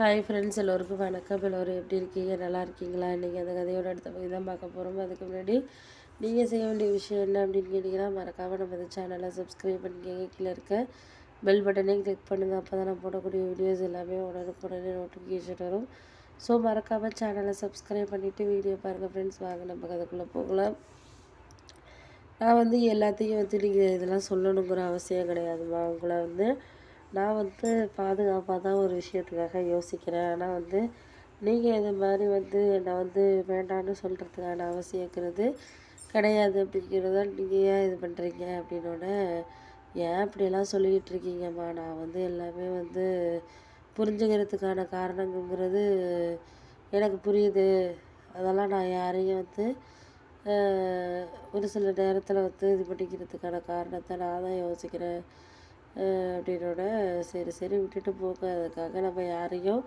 Hi friends, எல்லோருக்கும் வணக்கம். எல்லோரும் எப்படி இருக்கீங்க? நல்லா இருக்கீங்களா? இன்றைக்கி அந்த கதையோட அடுத்த பகுதி தான் பார்க்க போகிறோம். அதுக்கு முன்னாடி நீங்கள் செய்ய வேண்டிய விஷயம் என்ன அப்படின்னு கேட்டிங்கன்னா, மறக்காமல் நம்ம இந்த சேனலை சப்ஸ்கிரைப் பண்ணிக்கோங்க. கீழே இருக்க பெல் பட்டனையும் கிளிக் பண்ணுங்கள். அப்போ தான் நான் போடக்கூடிய வீடியோஸ் எல்லாமே உடனுக்குடனே நோட்டிஃபிகேஷன் வரும். ஸோ மறக்காமல் சேனலை சப்ஸ்கிரைப் பண்ணிவிட்டு வீடியோ பாருங்கள் ஃப்ரெண்ட்ஸ். வாங்க நம்ம கதைக்குள்ளே போகலாம். நான் எல்லாத்தையும் நீங்கள் இதெல்லாம் சொல்லணுங்கிற அவசியம் கிடையாதுமா. உங்களை நான் பாதுகாப்பாக தான் ஒரு விஷயத்துக்காக யோசிக்கிறேன். ஆனால் நீங்கள் இது மாதிரி நான் வேண்டான்னு சொல்கிறதுக்கான அவசியங்கிறது கிடையாது அப்படிங்கிறத நீங்கள் ஏன் இது பண்ணுறீங்க அப்படின்னோட, ஏன் இப்படியெல்லாம் சொல்லிக்கிட்டு இருக்கீங்கம்மா? நான் எல்லாமே புரிஞ்சுக்கிறதுக்கான காரணங்கிறது எனக்கு புரியுது. அதெல்லாம் நான் யாரையும் ஒரு சில நேரத்தில் இது பண்ணிக்கிறதுக்கான காரணத்தை நான் தான் யோசிக்கிறேன் அப்படின்னோட, சரி சரி விட்டுட்டு போக, அதுக்காக நம்ம யாரையும்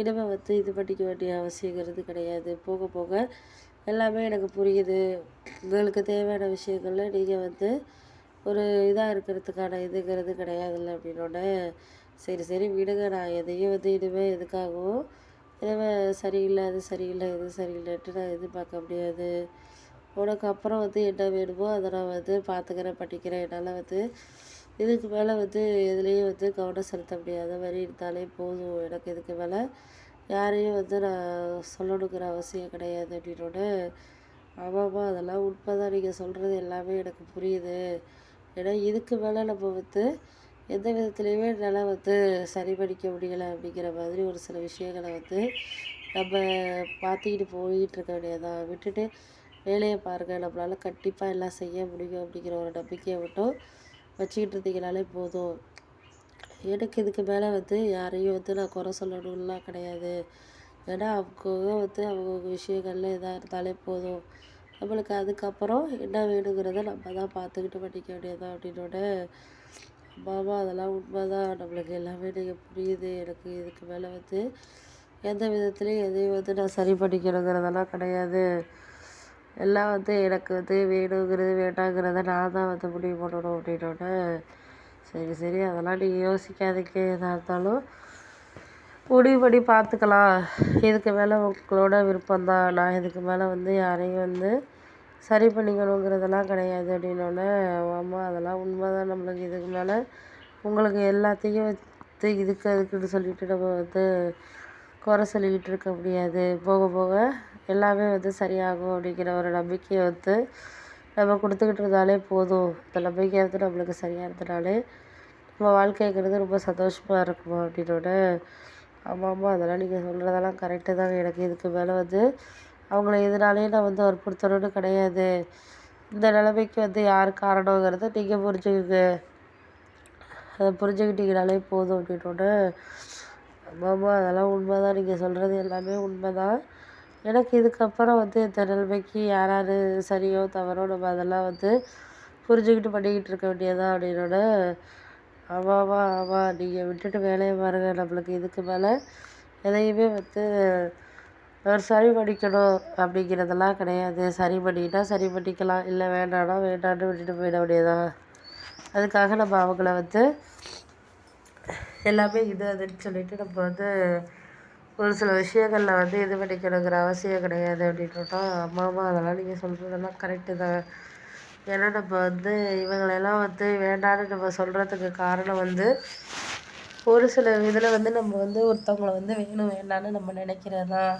இனிமேல் இது பண்ணிக்க வேண்டிய அவசியங்கிறது கிடையாது. போக போக எல்லாமே எனக்கு புரியுது. உங்களுக்கு தேவையான விஷயங்களில் நீங்கள் ஒரு இதாக இருக்கிறதுக்கான இதுங்கிறது கிடையாதுல்ல அப்படின்னோட, சரி சரி விடுங்க. நான் எதையும் இனிமேல் எதுக்காகவும் இனிமேல் சரியில்லை, அது சரியில்லை, இது சரியில்லைன்ட்டு நான் எதிர்பார்க்க முடியாது. உனக்கு அப்புறம் என்ன வேணுமோ அதை நான் பார்த்துக்கிறேன், பண்ணிக்கிறேன். என்னால் இதுக்கு மேலே எதுலேயும் கவனம் செலுத்த முடியாத மாதிரி இருந்தாலே போதும். எனக்கு இதுக்கு மேலே யாரையும் நான் சொல்லணுங்கிற அவசியம் கிடையாது அப்படின்னோட, ஆமாம்மா அதெல்லாம் உண்மை தான். நீங்கள் சொல்கிறது எல்லாமே எனக்கு புரியுது. ஏன்னா இதுக்கு மேலே நம்ம எந்த விதத்துலேயுமே என்னால் சரி பண்ணிக்க முடியலை அப்படிங்கிற மாதிரி ஒரு சில விஷயங்களை நம்ம பார்த்துக்கிட்டு போயிட்டு இருக்க வேண்டியதான். விட்டுட்டு வேலையை பாருங்கள். நம்மளால் கண்டிப்பாக எல்லாம் செய்ய முடியும் அப்படிங்கிற ஒரு நம்பிக்கையை மட்டும் வச்சுக்கிட்டு இருந்தீங்கனாலே போதும். எனக்கு இதுக்கு மேலே யாரையும் நான் குறை சொல்லணும்லாம் கிடையாது. ஏன்னா அவங்க அவங்க விஷயங்கள்ல எதாக இருந்தாலே போதும். நம்மளுக்கு அதுக்கப்புறம் என்ன வேணுங்கிறத நம்ம தான் பார்த்துக்கிட்டு பண்ணிக்க வேண்டியதான் அப்படின்னோட, அம்மாவா அதெல்லாம் உண்மை தான். நம்மளுக்கு எல்லாமே நீங்கள் புரியுது. எனக்கு இதுக்கு மேலே எந்த விதத்துலேயும் எதையும் நான் சரி பண்ணிக்கணுங்கிறதெல்லாம் கிடையாது. எல்லாம் எனக்கு வேணுங்கிறது வேண்டாங்கிறத நான் தான் முடிவு பண்ணணும் அப்படின்னோட, சரி சரி அதெல்லாம் நீங்கள் யோசிக்காதீங்க. எதாக இருந்தாலும் முடிவு பண்ணி பார்த்துக்கலாம். இதுக்கு மேலே உங்களோட விருப்பம்தான். நான் இதுக்கு மேலே யாரையும் சரி பண்ணிக்கணுங்கிறதெல்லாம் கிடையாது அப்படின்னோடனே, ஆமாம் அதெல்லாம் உண்மை தான். நம்மளுக்கு இதுக்கு மேலே உங்களுக்கு எல்லாத்தையும் இதுக்கு அதுக்குன்னு சொல்லிட்டு நம்ம குறை சொல்லிக்கிட்டு இருக்க முடியாது. போக போக எல்லாமே சரியாகும் அப்படிங்கிற ஒரு நம்பிக்கையை நம்ம கொடுத்துக்கிட்டு இருந்தாலே போதும். இந்த நம்பிக்கை நம்மளுக்கு சரியாக இருந்தனாலே நம்ம வாழ்க்கைங்கிறது ரொம்ப சந்தோஷமாக இருக்குமா அப்படின்னோட, ஆமாம்மா அதெல்லாம் நீங்கள் சொல்கிறதெல்லாம் கரெக்டு தாங்க. எனக்கு இதுக்கு மேலே அவங்கள எதுனாலே நான் வற்புறுத்தணும்னு கிடையாது. இந்த நிலைமைக்கு யார் காரணங்கிறத நீங்கள் புரிஞ்சுக்குங்க. அதை புரிஞ்சுக்கிட்டீங்கனாலே போதும் அப்படின்னோட, ஆமாம்மா அதெல்லாம் உண்மை தான். நீங்கள் சொல்கிறது எல்லாமே உண்மை தான். எனக்கு இதுக்கப்புறம் இந்த நிலைமைக்கு யார் யார் சரியோ தவறோ நம்ம அதெல்லாம் புரிஞ்சுக்கிட்டு பண்ணிக்கிட்டு இருக்க வேண்டியதா அப்படின்னோட, ஆமாம்மா ஆமாம் நீங்கள் விட்டுட்டு வேலையை பாருங்கள். நம்மளுக்கு இதுக்கு மேலே எதையுமே ஒரு சரி பண்ணிக்கணும் அப்படிங்கிறதெல்லாம் கிடையாது. சரி பண்ணிக்கிட்டா சரி பண்ணிக்கலாம், இல்லை வேண்டாம்னா வேண்டான்னு விட்டுட்டு போயிட வேண்டியதான். அதுக்காக நம்ம அவங்கள எல்லாமே இது அதுன்னு சொல்லிட்டு நம்ம ஒரு சில விஷயங்களில் இது பண்ணிக்கணுங்கிற அவசியம் கிடையாது அப்படின்ட்டோம். அம்மா அதெல்லாம் நீங்கள் சொல்கிறதெல்லாம் கரெக்டு தான். ஏன்னா நம்ம இவங்களெல்லாம் வேண்டான்னு நம்ம சொல்கிறதுக்கு காரணம் ஒரு சில இதில் நம்ம ஒருத்தவங்கள வேணும் வேண்டான்னு நம்ம நினைக்கிறது தான்.